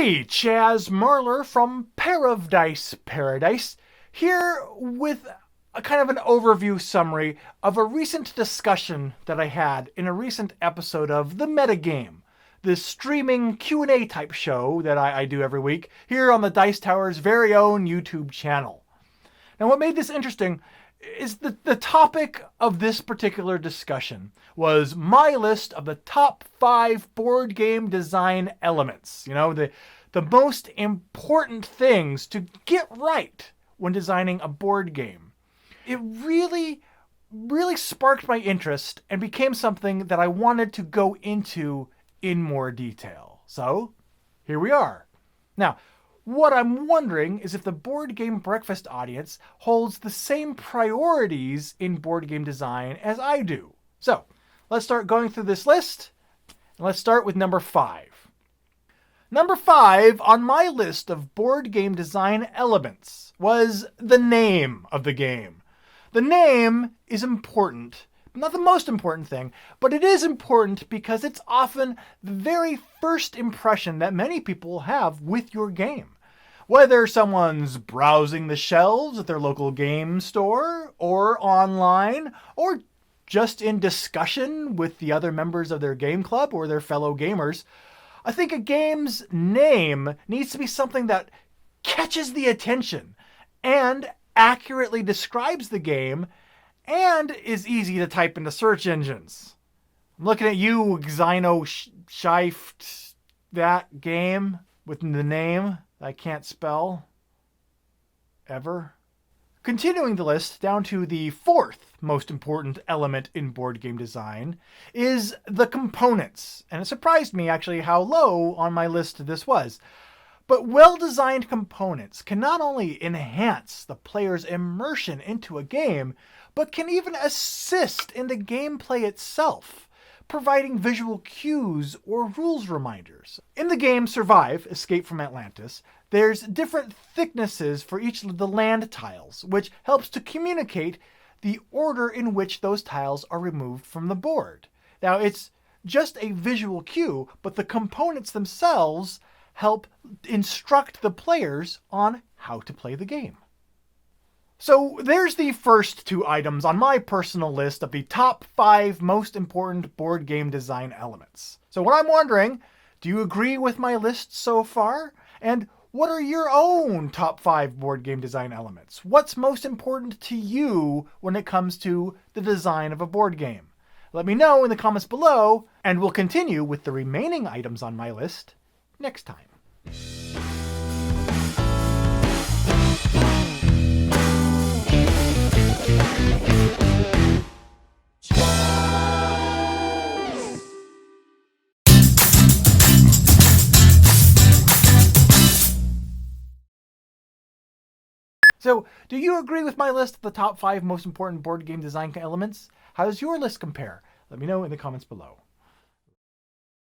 Hey, Chaz Marler from Pair of Dice Paradise, here with a kind of an overview summary of a recent discussion that I had in a recent episode of The Metagame, the streaming Q&A type show that I do every week here on the Dice Tower's very own YouTube channel. Now, what made this interesting is the topic of this particular discussion was my list of the top 5 board game design elements. You know, the most important things to get right when designing a board game. It really sparked my interest and became something that I wanted to go into in more detail. So, here we are. Now, what I'm wondering is if the Board Game Breakfast audience holds the same priorities in board game design as I do. So, let's start going through this list. And let's start with number 5. Number 5 on my list of board game design elements was the name of the game. The name is important. Not the most important thing, but it is important because it's often the very first impression that many people have with your game. Whether someone's browsing the shelves at their local game store, or online, or just in discussion with the other members of their game club or their fellow gamers, I think a game's name needs to be something that catches the attention and accurately describes the game and is easy to type into search engines. I'm looking at you, Xino Shift, that game with the name I can't spell ever. Continuing the list down to the 4th most important element in board game design is the components. And it surprised me actually how low on my list this was. But well-designed components can not only enhance the player's immersion into a game, but can even assist in the gameplay itself, providing visual cues or rules reminders. In the game Survive, Escape from Atlantis, there's different thicknesses for each of the land tiles, which helps to communicate the order in which those tiles are removed from the board. Now, it's just a visual cue, but the components themselves help instruct the players on how to play the game. So there's the first 2 items on my personal list of the top 5 most important board game design elements. So what I'm wondering, do you agree with my list so far? And what are your own top 5 board game design elements? What's most important to you when it comes to the design of a board game? Let me know in the comments below, and we'll continue with the remaining items on my list next time. So, do you agree with my list of the top 5 most important board game design elements? How does your list compare? Let me know in the comments below.